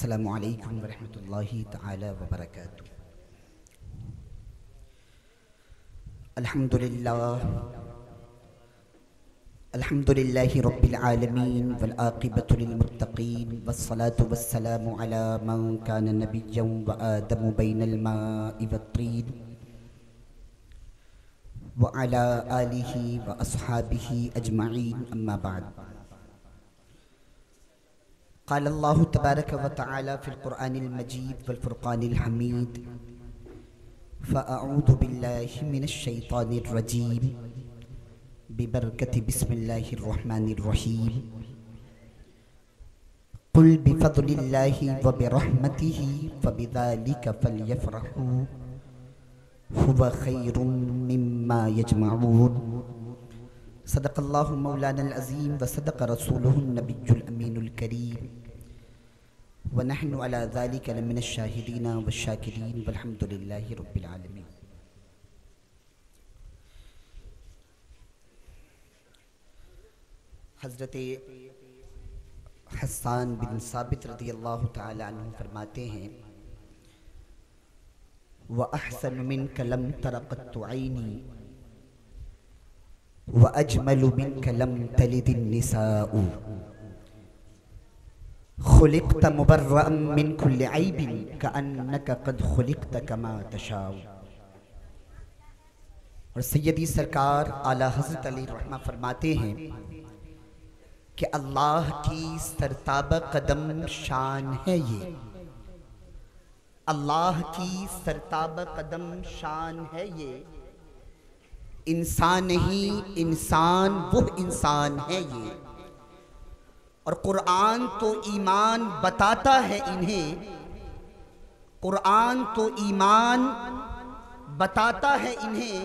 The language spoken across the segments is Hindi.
अस्सलामु अलैकुम वरहमतुल्लाहि तआला व बरकातुहू। अल्हम्दुलिल्लाहि रब्बिल आलमीन वल आक़िबतु लिल मुत्तक़ीन वस्सलातु वस्सलामु अला मन कान नबिय्यन व आदमु बैनल माइ वत्तीन व अला आलिहि व अस्हाबिहि अजमईन अम्मा बाद। क़ाल अल्लाहु तबारक व तआला फ़िल क़ुरआनिल मजीद वल फ़ुरक़ानिल हमीद फ़अऊज़ु बिल्लाहि मिनश शैतानिर रजीम बिबरकति बिस्मिल्लाहिर रहमानिर रहीम। क़ुल बिफ़ज़्लिल्लाहि व बिरहमतिहि फ़बिज़ालिका फ़ल्यफ़रहू हुवा ख़ैरुम मिम्मा यजमऊन। सदक़ल्लाहु मौलानल अज़ीम व सदक़ रसूलुहुन नबियुल अमीनुल करीम व नहनु अला ज़ालिका लमिनश शाहिदीन वश्शाकिरीन वल्हम्दुलिल्लाहि रब्बिल आलमीन। हज़रत हस्सान बिन साबित रज़ियल्लाहु तआला अन्हु फरमाते हैं, व अहसन मिनक लम तर क़त्तु ऐनी व अजमलु मिनक लम तलिदिन निसाउ खुलिक़्त मुबर्रअन मिन कुल्लि ऐबिन कअन्नक क़द खुलिक़्त कमा तशाउ। और सैयदी सरकार आला हज़रत अली रहमा फरमाते हैं कि अल्लाह की सरताब कदम शान है ये, अल्लाह की सरताब कदम शान है ये। इंसान नहीं इंसान वो इंसान है ये। और कुरान तो ईमान बताता है इन्हें, कुरान तो ईमान बताता है इन्हें।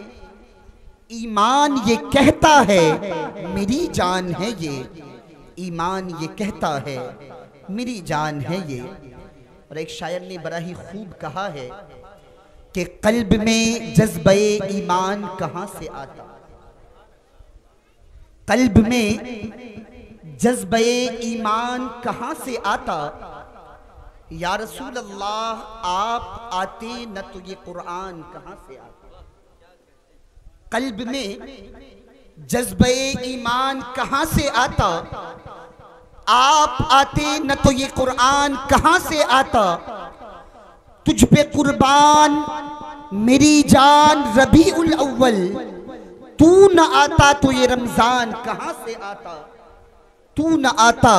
ईमान ये कहता है मेरी जान है ये, ईमान ये कहता है मेरी जान है ये। और एक शायर ने बड़ा ही खूब कहा है कि कल्ब में जज्बे ईमान कहाँ से आता, कल्ब में जज्बे ईमान कहाँ से आता। या रसूल अल्लाह आप आते न तो ये कुरान कहाँ से आता। कल्ब में जज्बे ईमान कहाँ से आता, आप आते न तो ये कुरान कहाँ से आता। तुझ पे कुर्बान मेरी जान रबीउल अव्वल, तू न आता तो ये रमजान कहाँ से आता, तू न आता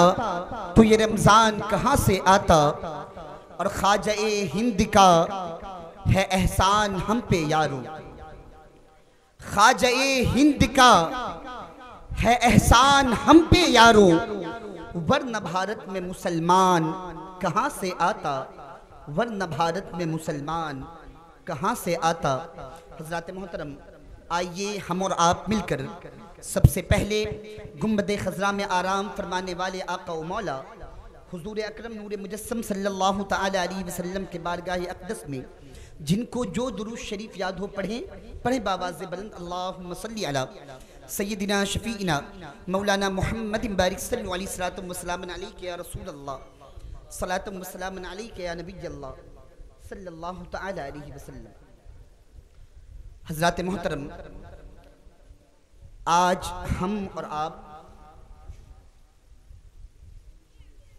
तो ये रमजान कहाँ से आता। और ख्वाजा-ए हिंद का है एहसान हम पे यारो, ख्वाजा-ए हिंद का है एहसान हम पे यारो, वरना भारत में मुसलमान कहाँ से आता, वरना भारत में मुसलमान कहाँ से आता। हज़रात मोहतरम, आइए हम और आप मिलकर सबसे पहले गुंबद खज़रा में आराम फरमाने वाले आका व मौला हुज़ूर अकरम नूर मुजस्सम सल्लल्लाहु तआला अलैहि वसल्लम के बारगाह अक़दस में जिनको जो दुरूद शरीफ याद हो पढ़ें बावाज़ बुलंद। अल्लाहुम्मा सल्ली अला सय्यदिना शफ़ीइना मौलाना मुहम्मदिन बारिक सल्लल्लाहु अलैहि वसल्लम अलैका या रसूल अल्लाह, सलातुम व सलामुन अलैका या नबी अल्लाह सल्लल्लाहु तआला अलैहि वसल्लम। हज़रात मोहतरम, आज हम और आप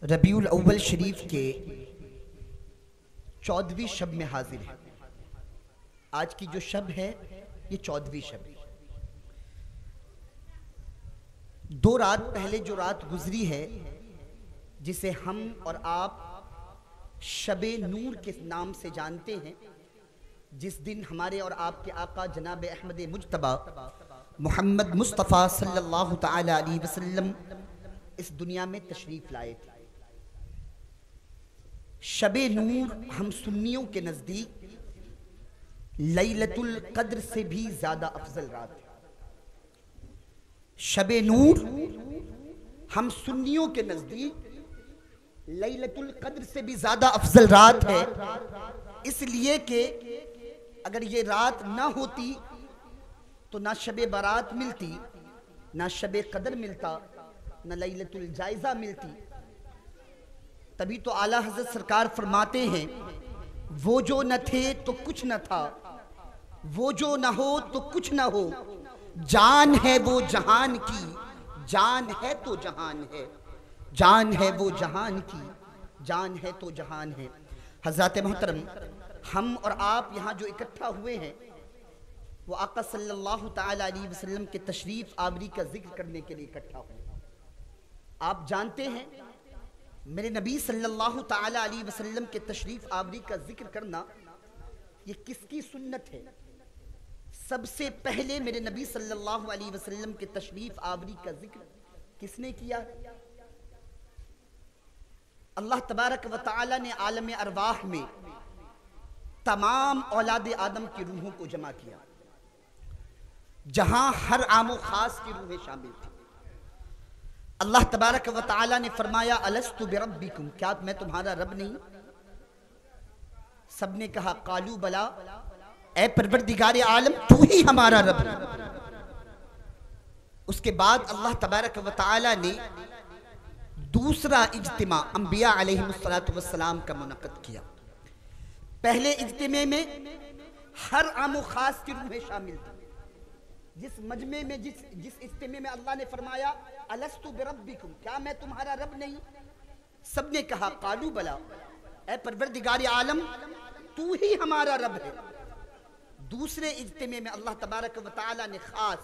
रबीउल अव्वल शरीफ के 14वीं शब में हाजिर हैं। आज की जो शब है ये 14वीं शब है। 2 रात पहले जो रात गुजरी है जिसे हम और आप शबे नूर के नाम से जानते हैं, जिस दिन हमारे और आपके आका जनाब अहमद मुज्तबा मोहम्मद मुस्तफ़ा सल्लल्लाहु तआला अलैहि वसल्लम इस दुनिया में तशरीफ लाए थे। शबे नूर हम सुन्नियों के नज़दीक लैलतुल क़द्र से भी ज़्यादा अफजल रात है। शबे नूर हम सुन्नियों के नज़दीक लैलतुल क़द्र से भी ज़्यादा अफजल रात है, इसलिए कि अगर ये रात ना होती तो ना शबे बारात मिलती, ना शबे क़द्र मिलता, ना लैलतुल जायज़ा मिलती। तभी तो आला हजरत सरकार फरमाते हैं, वो जो न थे तो कुछ न था, वो जो न हो तो कुछ न हो, जान है वो जहान की, जान है तो जहान है, जान है वो जहान की, जान है तो जहान है। हज़रत मोहतरम, हम और आप यहाँ जो इकट्ठा हुए हैं वो आका सल्लल्लाहु ताला अलैहि वसल्लम के तशरीफ़ आवरी का जिक्र करने के लिए इकट्ठा हुए। आप जानते हैं मेरे नबी सल्लल्लाहु ताला अलैहि वसल्लम के तशरीफ़ आवरी का जिक्र करना ये किसकी सुन्नत है? सबसे पहले मेरे नबी सल्लल्लाहु अलैहि वसल्लम के तशरीफ़ आवरी का जिक्र किसने किया? अल्लाह तबारक व तआला ने आलम अरवाह में तमाम औलाद आदम की रूहों को जमा किया, जहां हर आमो खास की रूहें शामिल थी। अल्लाह तबारक व तआला ने फरमाया, अलस्तु बिरब्बिकुम, क्या मैं तुम्हारा रब नहीं? सबने कहा कालू बला, ए परवरदिगार आलम तू ही हमारा रब। उसके बाद अल्लाह तबारक व तआला ने दूसरा इज्तिमा अंबिया अलैहिमुस्सलातु वस्सलाम का मुनक़्क़िद किया। पहले इज्तिमे में हर आमो खास की रूहें शामिल थी। जिस मजमे में जिस इज्तिमे में अल्लाह ने फरमाया अलस्तु बिरब्बिकुम, क्या मैं तुम्हारा रब नहीं? सबने कहा कालू बला, ए परवरदिगार आलम तू ही हमारा रब है। दूसरे इज्तिमे में अल्लाह तबारक व तआला ने खास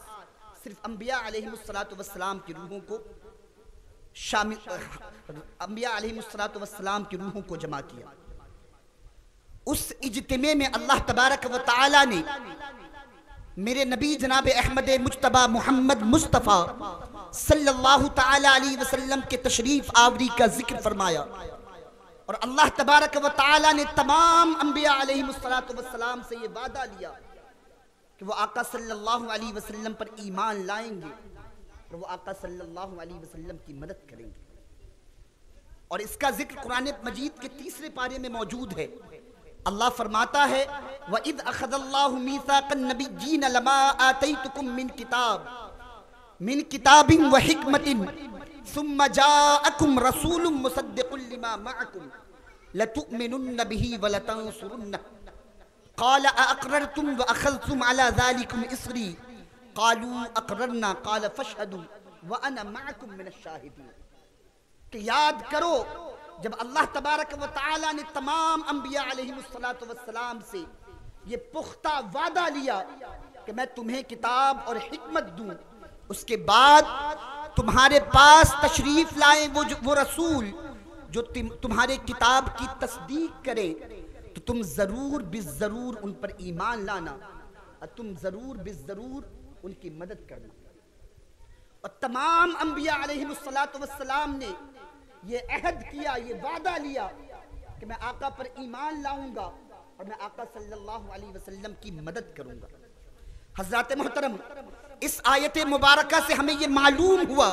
सिर्फ अंबिया अलैहिमुस्सलातु वस्सलाम की रूहों को शामिल, अंबिया अलैहिमुस्सलातु वस्सलाम की रूहों को जमा किया। उस इज्तिमे में अल्लाह तबारक व तआला ने मेरे नबी जनाब अहमद मुज्तबा मोहम्मद मुस्तफ़ा सल्लल्लाहु ताला अलैहि वसल्लम के तशरीफ़ आवरी का जिक्र फरमाया। और अल्लाह तबारक व तआला ने तमाम अंबिया अलैहिमुस्सलातु वस्सलाम से ये वादा लिया कि वो आका सल्लल्लाहु अलैहि वसल्लम पर ईमान लाएंगे और वो आका सल्लल्लाहु अलैहि वसल्लम की मदद करेंगे। और इसका जिक्र कुरान मजीद के तीसरे पारे में मौजूद है। अल्लाह फरमाता है, व इद अखज़ल्लाहु मीसाक़न नबिय्यीन लमा आतैतुकुम मिन किताबिन व हिकमतिन सुम्मा जाअकुम रसूलुम मुसद्दिक़ुन लिमा मअकुम लतुअमिनुन्न बिही व लतंसुरुन्नह क़ाल अअक़ररतुम व अख़ज़्तुम अला ज़ालिकुम इस्री क़ालू अक़ररना क़ाल फ़शहदू व अना मअकुम मिनश शाहिदीन। कि याद करो जब अल्लाह तबारक व तआला ने तमाम अंबिया अलैहिमुस्सलातु वस्सलाम से ये पुख्ता वादा लिया कि मैं तुम्हें किताब और हिकमत दूं, उसके बाद तुम्हारे पास तशरीफ लाए वो रसूल जो तुम्हारे किताब की तस्दीक करे, तो तुम जरूर बिज़रूर उन पर ईमान लाना और तुम जरूर बिज़रूर उनकी मदद करना। और तमाम अंबिया अलैहिमुस्सलातु वस्सलाम ने ये अहद किया, ये वादा लिया कि मैं आका पर ईमान लाऊंगा और मैं आका सल्लल्लाहु अलैहि वसल्लम की मदद करूंगा। हज़रात मोहतरम, इस आयत मुबारका से हमें ये मालूम हुआ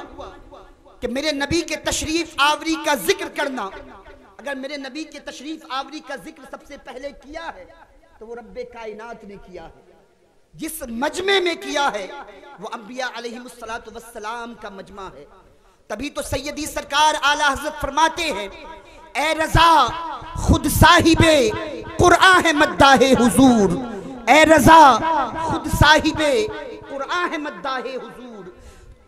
कि मेरे नबी के तशरीफ आवरी का जिक्र करना, अगर मेरे नबी के तशरीफ आवरी का जिक्र सबसे पहले किया है तो वो रब्बे कायनात ने किया है। जिस मजमे में किया है वो अंबिया अलैहिमुस्सलातु वस्सलाम का मजमा है। तभी तो सैयदी सरकार आला हज़रत फरमाते हैं, ए रज़ा खुद साहिबे कुरआन है मद्दाहे हुजूर, ए रज़ा खुद साहिबे कुरआन है मद्दाहे हुजूर,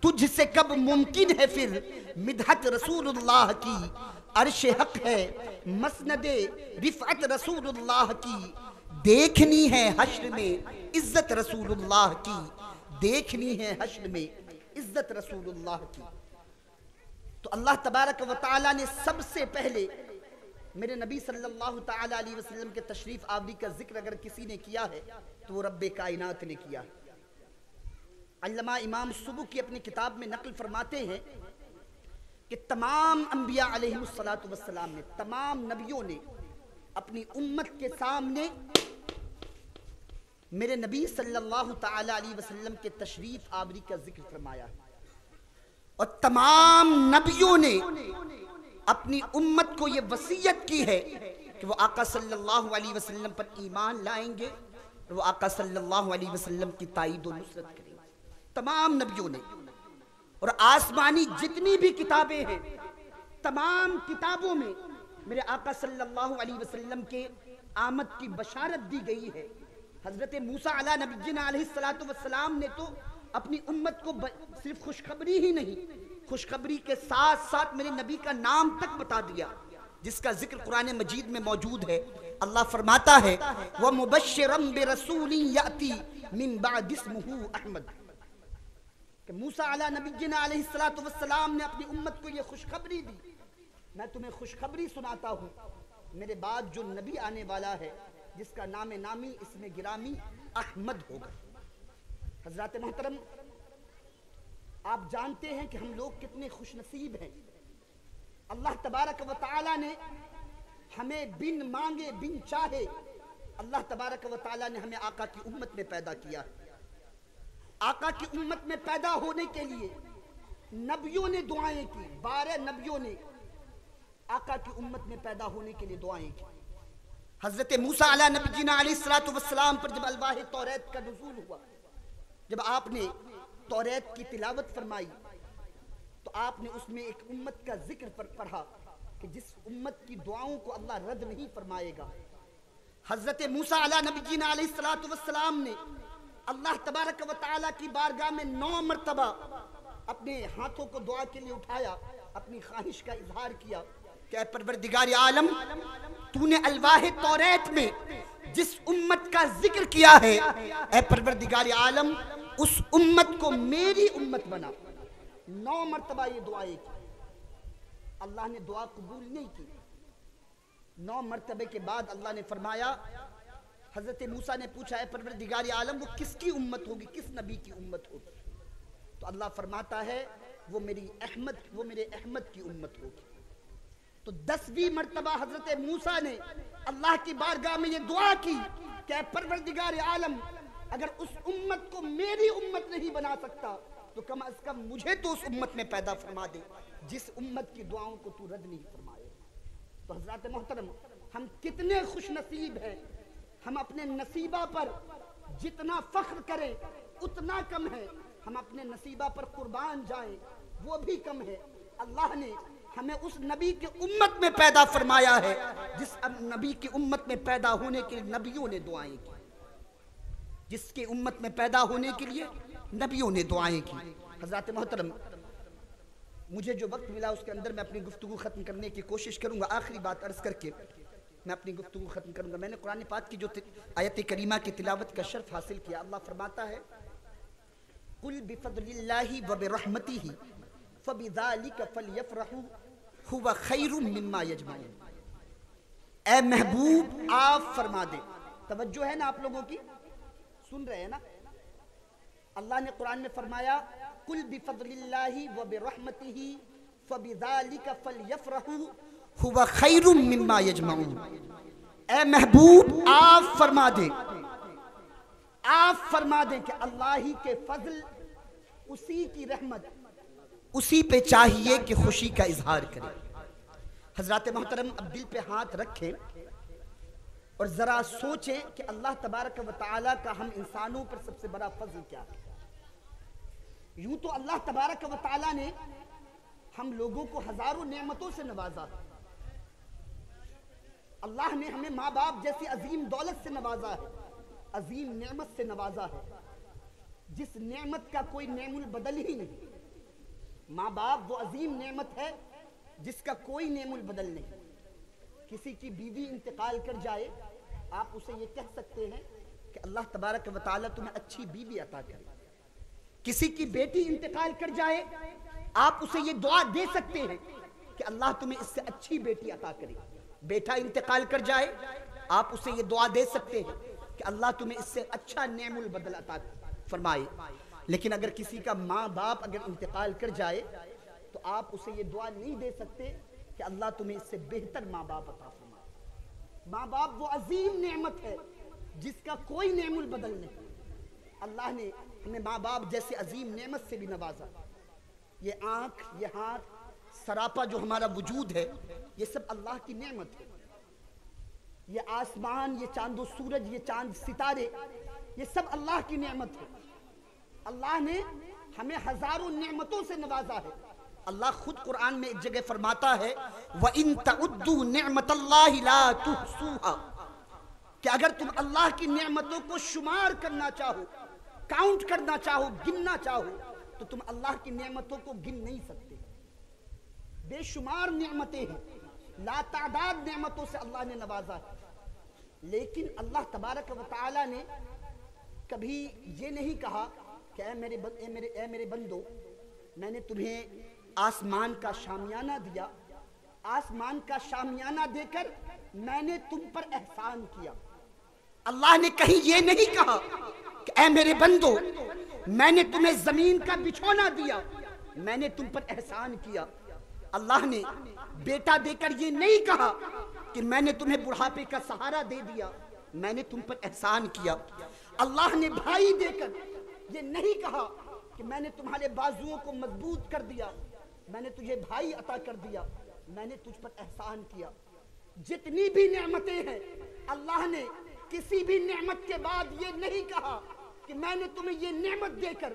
तुझसे कब मुमकिन है फिर मिदहत रसूलुल्लाह की, अर्श हक है मसनदे रिफअत रसूलुल्लाह की, देखनी है हश्र में इज्जत रसूलुल्लाह की, देखनी है हश्र में इज्जत रसूलुल्लाह की। तो अल्लाह तबारक व तआला ने सबसे पहले मेरे नबी सल्लल्लाहु ताला अलैहि वसल्लम के तशरीफ आवरी का जिक्र अगर किसी ने किया है तो वो रब्बे कायनात ने किया है। अल्लामा इमाम सुबुकी अपनी किताब में नकल फरमाते हैं कि तमाम अंबिया अलैहिमुस्सलातु वस्सलाम ने, तमाम नबियों ने अपनी उम्मत के सामने मेरे नबी सल्लल्लाहु ताला अलैहि वसल्लम के तशरीफ आवरी का जिक्र फरमाया और तमाम नबियों ने अपनी उम्मत को ये वसीयत की है कि वो आका सल्लल्लाहु अलैहि वसल्लम पर ईमान लाएंगे और वो आका सल्लल्लाहु अलैहि वसल्लम की ताईद और नुसरत करेंगे। तमाम नबियों ने, और आसमानी जितनी भी किताबें हैं तमाम किताबों में मेरे आका सल्लल्लाहु अलैहि वसल्लम के आमद की बशारत दी गई है। हजरत मूसा अला नबीना अलैहिस्सलातु वस्सलाम ने तो अपनी उम्मत को सिर्फ खुशखबरी ही नहीं, खुशखबरी के साथ साथ मेरे नबी का नाम तक बता दिया, जिसका जिक्र कुरान मजीद में मौजूद है। अल्लाह फरमाता है व मुबश्शिरम बिरसूलिन याती मिन बाद इस्मुहु अहमद, कि मूसा अला नबीना अलैहिस्सलातु वस्सलाम ने अपनी उम्मत को यह खुशखबरी दी, मैं तुम्हें खुशखबरी सुनाता हूँ, मेरे बाद जो नबी आने वाला है जिसका नाम नामी इसमें गिरामी अहमद होगा। हजरत मोहतरम, आप जानते हैं कि हम लोग कितने खुशनसीब हैं। अल्लाह तबारक व तआला ने हमें बिन मांगे बिन चाहे, अल्लाह तबारक व तआला ने हमें आका की उम्मत में पैदा किया। आका की उम्मत में पैदा होने के लिए नबियों ने दुआएं की, 12 नबियों ने आका की उम्मत में पैदा होने के लिए दुआएं की। हजरत मूसा अला नबीना अलैहिस्सलातु वस्सलाम पर जब अलवाह तौरात का नुज़ूल हुआ, जब आपने तौरात की तिलावत फरमाई, तो आपने उसमें एक उम्मत का जिक्र पढ़ा कि जिस उम्मत की दुआओं को अल्लाह रद्द नहीं फरमाएगा। हजरत मूसा अला नबीना अलैहिस्सलातु वस्सलाम ने अल्लाह तबारक व तआला की बारगाह में 9 मरतबा अपने हाथों को दुआ के लिए उठाया, अपनी ख्वाहिश का इजहार किया कि परवरदिगार आलम, तूने अलवाह तौरात में जिस उम्मत का जिक्र किया है, ऐ परवरदिगार आलम उस उम्मत को मेरी उम्मत बना। 9 मरतबा ये दुआएं की, अल्लाह ने दुआ कबूल नहीं की। 9 मरतबे के बाद अल्लाह ने फरमाया, हजरत मूसा ने पूछा है परवरदिगार आलम वो किसकी उम्मत होगी, किस नबी की उम्मत होगी? तो अल्लाह फरमाता है वो मेरे अहमद की उम्मत होगी। तो 10वीं मरतबा हजरत मूसा ने अल्लाह की बारगाह में ये दुआ की कि परवरदिगार आलम, अगर उस उम्मत को मेरी उम्मत नहीं बना सकता तो कम अज कम मुझे तो उस उम्मत में पैदा फरमा दे जिस उम्मत की दुआओं को तू रद्द नहीं फरमाए। तो हजरत मोहतरम, हम कितने खुशनसीब हैं। हम अपने नसीबा पर जितना फख्र करें उतना कम है, हम अपने नसीबा पर कुर्बान जाएं वो भी कम है। अल्लाह ने हमें उस नबी की उम्मत में पैदा फरमाया है जिस नबी की उम्मत में पैदा होने के लिए नबियों ने दुआएं की, जिसके उम्मत में पैदा होने के लिए नबियों ने दुआएं की। हजरत मोहतरम, मुझे जो वक्त मिला उसके अंदर मैं अपनी गुफ्तगू ख़त्म करने की कोशिश करूँगा। आखिरी बात अर्ज़ करके मैं अपनी गुफ्तगू ख़त्म करूँगा। मैंने कुरान पाक की जो आयत करीमा की तिलावत का शर्फ हासिल किया। अल्लाह फरमाता है कुल बिफज़लिल्लाहि व बिरहमतिही फबिज़ालिका फलयफ़रहू हुवा खैरुम मिम्मा यजमऊन। ए महबूब आप फरमा दे, तवज्जो है ना आप लोगों की, सुन रहे हैं ना? अल्लाह ने कुरान में फरमाया कुल बिफज़लिल्लाहि व बिरहमतिही फबिज़ालिका फलयफ़रहू हुवा खैरुम मिम्मा यजमऊन। ए महबूब आप फरमा दे, आप फरमा दें कि अल्लाह ही के फजल, उसी की रहमत, उसी पे चाहिए कि खुशी का इजहार करें। हजरत मोहतरम, अब दिल पे हाथ रखें और जरा सोचें कि अल्लाह तबारक व तआला का हम इंसानों पर सबसे बड़ा फजल क्या है। यूं तो अल्लाह तबारक व तआला ने हम लोगों को हजारों नेमतों से नवाजा। अल्लाह ने हमें माँ बाप जैसी अजीम दौलत से नवाजा है, अजीम नेमत से नवाजा है, जिस नेमत का कोई नेमुल बदल ही नहीं। माँ बाप वो अजीम नेमत है जिसका कोई नेमुल बदल नहीं। किसी की बीवी इंतकाल कर जाए, आप उसे ये कह सकते हैं कि अल्लाह तबारक व तआला तुम्हें अच्छी बीवी अता करे। किसी की बेटी इंतकाल कर जाए, आप उसे ये दुआ दे सकते हैं कि अल्लाह तुम्हें इससे अच्छी बेटी अता करे। बेटा इंतकाल कर जाए, आप उसे ये दुआ दे सकते हैं कि अल्लाह तुम्हें इससे अच्छा नेमुल बदल अता फरमाए। लेकिन अगर किसी का माँ बाप अगर इंतकाल कर जाए तो आप उसे ये दुआ नहीं दे सकते कि अल्लाह तुम्हें इससे बेहतर माँ बाप अता फरमाए। माँ बाप वो अजीम नेमत है जिसका कोई नेमुल बदल नहीं। अल्लाह ने हमें माँ बाप जैसे अजीम नेमत से भी नवाजा। ये आँख, ये हाथ, सरापा जो हमारा वजूद है, ये सब अल्लाह की नेमत है। ये आसमान, ये चांदो सूरज, ये चांद सितारे, ये सब अल्लाह की नेमत है। अल्लाह ने हमें हजारों नेमतों से नवाजा है। अल्लाह खुद कुरान में एक जगह फरमाता है व इन तउद्दू निअमतल्लाहि ला तुहसूहा, कि अगर तुम अल्लाह की नेमतों को शुमार करना चाहो, काउंट करना चाहो, गिनना चाहो, तो तुम अल्लाह की नेमतों को गिन नहीं सकते। बेशुमार नेमतें हैं, लातादाद नेमतों से अल्लाह ने नवाजा है। लेकिन अल्लाह तबारक व तआला ने कभी ये नहीं कहा कि ए मेरे बंदो, मैंने तुम्हें आसमान का शामियाना दिया, आसमान का शामियाना देकर मैंने तुम पर एहसान किया। अल्लाह ने कहीं ये नहीं कहा कि ऐ मेरे बंदो, मैंने तुम्हें जमीन का बिछौना दिया, मैंने तुम पर एहसान किया। अल्लाह ने बेटा देकर ये नहीं कहा कि मैंने तुम्हें बुढ़ापे का सहारा दे दिया, मैंने तुम पर एहसान किया। अल्लाह ने भाई देकर ये नहीं कहा कि मैंने तुम्हारे बाजुओं को मजबूत कर दिया, मैंने तुझे भाई अता कर दिया, मैंने तुझ पर एहसान किया। जितनी भी नेमतें हैं, अल्लाह ने किसी भी नेमत के बाद ये नहीं कहा कि मैंने तुम्हें ये नेमत देकर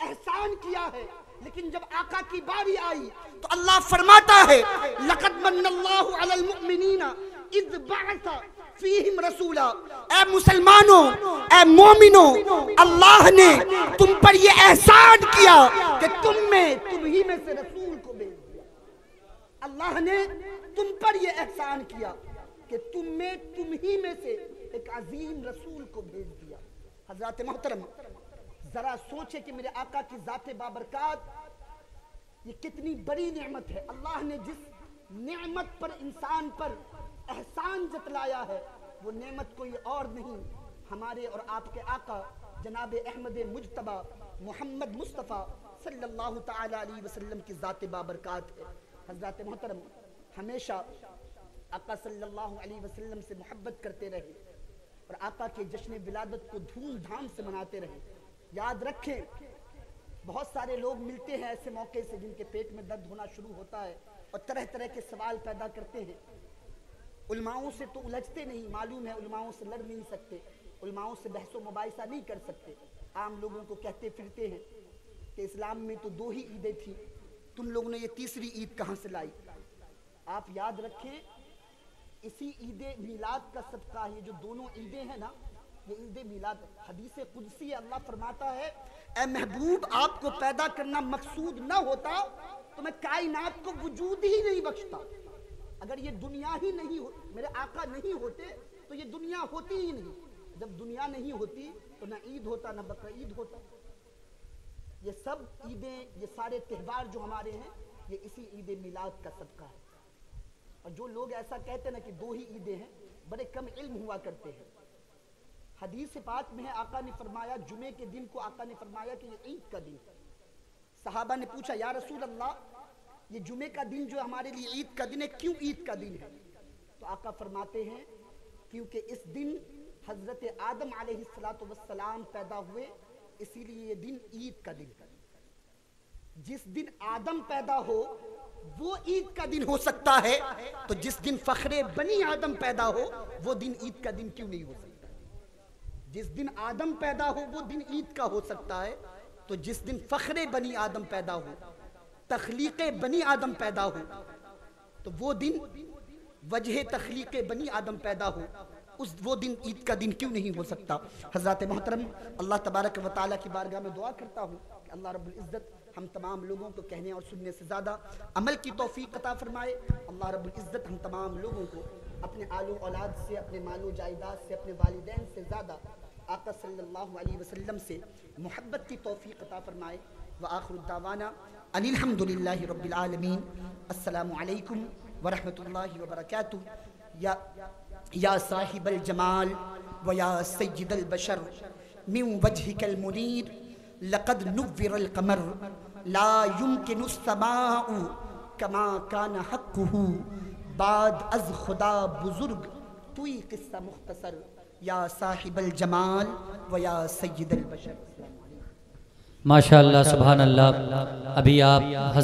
एहसान किया है। लेकिन जब आका की बारी आई तो अल्लाह फरमाता है लक़द मन्नल्लाहु अलल मुमिनीना इज़ बअसा फीहिम रसूला, ऐ मुसलमानों, ऐ मोमिनों, अल्लाह ने तुम पर ये एहसान किया कि तुम ही में से रसूल को भेज दिया। अल्लाह ने तुम पर ये एहसान किया कि तुम ही में से एक अजीम रसूल को भेज दिया। हजरत मोहतरम, जरा सोचे कि मेरे आका की जाते बाबरकात ये कितनी बड़ी नेमत है। अल्लाह ने जिस नेमत पर इंसान पर एहसान जतलाया है, वो नेमत कोई और नहीं, हमारे और आपके आका जनाब अहमद मुज्तबा मोहम्मद मुस्तफ़ा सल्लल्लाहु ताला अलैहि वसल्लम की जाते बाबरकात है। हजरत मोहतरम हमेशा आका सल्लल्लाहु अलैहि वसल्लम से मोहब्बत करते रहे और आका के जश्न विलादत को धूमधाम से मनाते रहे। याद रखें, बहुत सारे लोग मिलते हैं ऐसे मौके से जिनके पेट में दर्द होना शुरू होता है और तरह तरह के सवाल पैदा करते हैं। उलमाओं से तो उलझते नहीं, मालूम है उलमाओं से लड़ नहीं सकते, उलमाओं से बहसो मुबाहिसा नहीं कर सकते। आम लोगों को कहते फिरते हैं कि इस्लाम में तो 2 ही ईदें थी, तुम लोगों ने ये तीसरी ईद कहाँ से लाई। आप याद रखें, इसी ईद मिलाद का सदका है, जो दोनों ईदें हैं ना, ये ईद मिलाद। हदीस कुदसी अल्लाह फरमाता है, ऐ महबूब, आपको पैदा करना मकसूद ना होता तो मैं कायनात को वजूद ही नहीं बख्शता। अगर ये दुनिया ही नहीं हो, मेरे आका नहीं होते तो ये दुनिया होती ही नहीं। जब दुनिया नहीं होती तो ना ईद होता ना बकरा ईद होता। ये सब ईदें, ये सारे त्यौहार जो हमारे हैं, ये इसी ईद मिलाद का सदका है। और जो लोग ऐसा कहते हैं ना कि 2 ही ईदें हैं, बड़े कम इल्म हुआ करते हैं। हदीस पाक में है, आका ने फरमाया, जुमे के दिन को आका ने फरमाया कि ये ईद का दिन है। सहाबा ने पूछा, या रसूल अल्लाह, ये जुमे का दिन जो हमारे लिए ईद का दिन है, क्यों ईद का दिन है? तो आका फरमाते हैं, क्योंकि इस दिन हजरत आदम अलैहिस्सलातु वस्सलाम पैदा हुए, इसीलिए ये दिन ईद का दिन है। जिस दिन आदम पैदा हो वो ईद का दिन हो सकता है, तो जिस दिन फखरे बनी आदम पैदा हो वो दिन ईद का दिन क्यों नहीं हो सकता? जिस दिन आदम पैदा हो वो दिन ईद का हो सकता है, तो जिस दिन फखरे बनी आदम पैदा हो, तखलीक़े बनी आदम पैदा हो, तो वो दिन वजह तखलीक़े बनी आदम पैदा हो, वो दिन ईद का दिन क्यों नहीं हो सकता? हज़रत मोहतरम, अल्लाह तबारक व तआला की बारगाह में दुआ करता हूँ कि अल्लाह रब्बुल इज़्ज़त हम तमाम लोगों को कहने और सुनने से ज़्यादा अमल की तौफीक अता फरमाए। अल्लाह रब्बुल इज़्ज़त हम तमाम लोगों को अपने आलो औलाद से, अपने मालो जायदाद से, अपने वालिदैन से ज़्यादा आका सल्लल्लाहु अलैहि वसल्लम से मोहब्बत की तौफीक अता फरमाए। व आखिरु दावाना अनिल हम्दुलिल्लाहि रब्बिल आलमीन। अस्सलामु अलैकुम व रहमतुल्लाहि व बरकातुहू। या साहिबल जमाल व या सय्यिदल बशर मिन वजहिकल मुनीर लक़द नुव्विरल क़मर ला युमकिनुस समाउ कमा कान हक़्क़ुहु बाद अज़ खुदा बुज़ुर्ग तुई क़िस्सा मुख़्तसर। या साहिबल जमाल व या सय्यिदल बशर। माशाअल्लाह, सुभान अल्लाह। अभी आप हज़रत